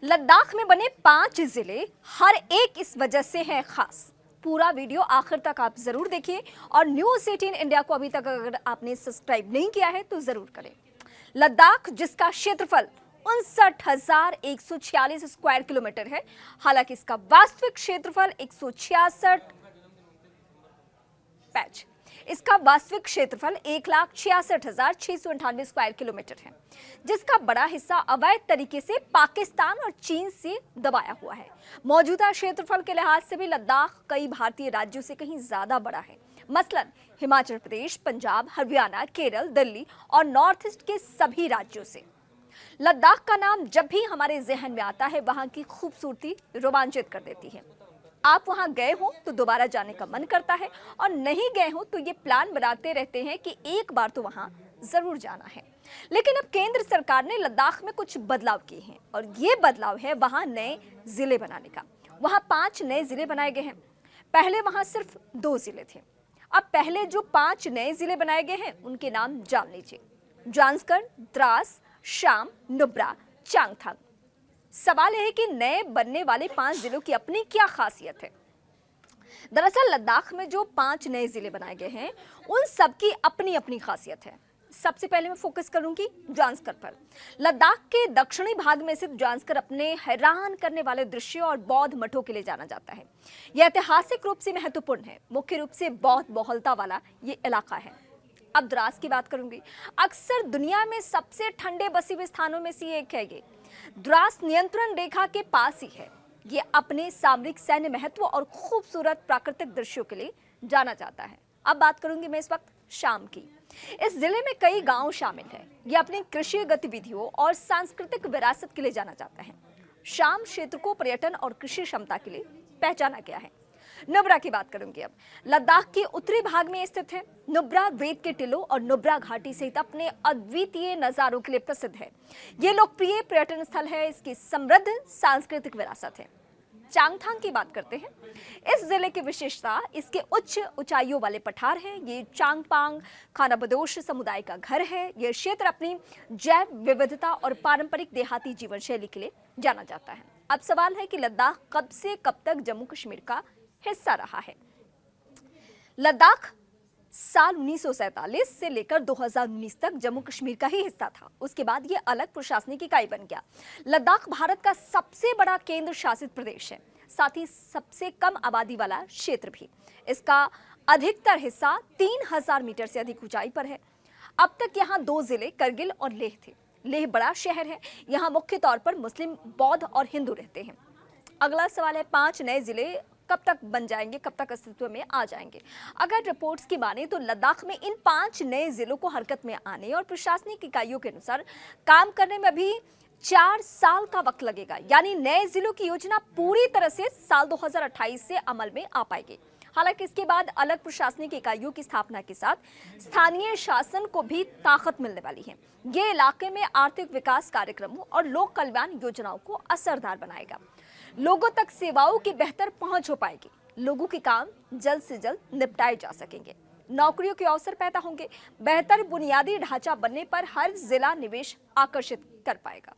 लद्दाख में बने 5 जिले हर एक इस वजह से है खास। पूरा वीडियो आखिर तक आप जरूर देखिए और न्यूज़ 18 इंडिया को अभी तक अगर आपने सब्सक्राइब नहीं किया है तो जरूर करें। लद्दाख जिसका क्षेत्रफल 59,146 स्क्वायर किलोमीटर है, हालांकि इसका वास्तविक क्षेत्रफल 1,66,698 स्क्वायर किलोमीटर है, जिसका बड़ा हिस्सा अवैध तरीके से पाकिस्तान और चीन से दबाया हुआ है। मौजूदा क्षेत्रफल के लिहाज से भी लद्दाख कई भारतीय राज्यों से कहीं ज्यादा बड़ा है। मसलन हिमाचल प्रदेश, पंजाब, हरियाणा, केरल, दिल्ली और नॉर्थ ईस्ट के सभी राज्यों से। लद्दाख का नाम जब भी हमारे जहन में आता है, वहां की खूबसूरती रोमांचित कर देती है। आप वहां गए हो तो दोबारा जाने का मन करता है और नहीं गए हो तो ये प्लान बनाते रहते हैं कि एक बार तो वहां जरूर जाना है। लेकिन अब केंद्र सरकार ने लद्दाख में कुछ बदलाव किए हैं और ये बदलाव है वहां नए जिले बनाने का। वहां 5 नए जिले बनाए गए हैं। पहले वहां सिर्फ 2 जिले थे। अब पहले जो 5 नए जिले बनाए गए हैं उनके नाम जान लीजिए। जांस्कर, द्रास, शाम, नुब्रा, चांगथांग। सवाल यह है कि नए बनने वाले 5 जिलों की अपनी क्या खासियत है। दरअसल लद्दाख में जो 5 नए जिले बनाए गए हैं उन सब की अपनी अपनी खासियत है। सबसे पहले मैं फोकस करूंगी जांस्कर पर। लद्दाख के दक्षिणी भाग में स्थित जांस्कर अपने हैरान करने वाले दृश्यों और बौद्ध मठों के लिए जाना जाता है। यह ऐतिहासिक रूप से महत्वपूर्ण है। मुख्य रूप से बौद्ध बहुलता वाला ये इलाका है। अब द्रास की बात करूंगी। अक्सर दुनिया में सबसे ठंडे बसे हुए स्थानों में से एक है ये। द्रास नियंत्रण रेखा के पास ही है। ये अपने सामरिक सैन्य महत्व और खूबसूरत प्राकृतिक दृश्यों के लिए जाना जाता है। अब बात करूंगी मैं इस वक्त शाम की। इस जिले में कई गांव शामिल है। ये अपनी कृषि गतिविधियों और सांस्कृतिक विरासत के लिए जाना जाता है। शाम क्षेत्र को पर्यटन और कृषि क्षमता के लिए पहचाना गया है। नुब्रा की बात करूंगी अब। लद्दाख के उत्तरी भाग में स्थित है। नुब्रा रेत के टिलों और नुब्रा घाटी सहित अपने अद्वितीय नजारों के लिए प्रसिद्ध है। ये लोकप्रिय पर्यटन स्थल है। इसकी समृद्ध सांस्कृतिक विरासत है। चांगथांग की बात करते हैं। इस जिले की विशेषता इसके उच्च ऊंचाइयों वाले पठार हैं। ये चांगपांग खानाबदोश समुदाय का घर है। यह क्षेत्र अपनी जैव विविधता और पारंपरिक देहाती जीवन शैली के लिए जाना जाता है। अब सवाल है कि लद्दाख कब से कब तक जम्मू कश्मीर का हिस्सा रहा है। लद्दाख साल 1947 से लेकर 2019 तक जम्मू कश्मीर का ही हिस्सा था। उसके बाद यह अलग प्रशासनिक इकाई बन गया। लद्दाख भारत का सबसे बड़ा केंद्र शासित प्रदेश है, साथ ही सबसे कम आबादी वाला क्षेत्र भी। इसका अधिकतर हिस्सा 3000 मीटर से अधिक ऊंचाई पर है। अब तक यहाँ 2 जिले करगिल और लेह थे। लेह बड़ा शहर है। यहाँ मुख्य तौर पर मुस्लिम, बौद्ध और हिंदू रहते हैं। अगला सवाल है 5 नए जिले कब तक बन जाएंगे, कब तक अस्तित्व में आ जाएंगे। अगर रिपोर्ट्स की माने तो लद्दाख में इन 5 नए जिलों को हरकत में आने और प्रशासनिक इकाइयों के अनुसार काम करने में भी 4 साल का वक्त लगेगा। यानी नए जिलों की योजना पूरी तरह से साल 2028 से अमल में आ पाएगी। हालांकि इसके बाद अलग प्रशासनिक इकाइयों की स्थापना के साथ स्थानीय शासन को भी ताकत मिलने वाली है। ये इलाके में आर्थिक विकास कार्यक्रमों और लोक कल्याण योजनाओं को असरदार बनाएगा। लोगों तक सेवाओं की बेहतर पहुंच हो पाएगी। लोगों के काम जल्द से जल्द निपटाए जा सकेंगे। नौकरियों के अवसर पैदा होंगे। बेहतर बुनियादी ढांचा बनने पर हर जिला निवेश आकर्षित कर पाएगा।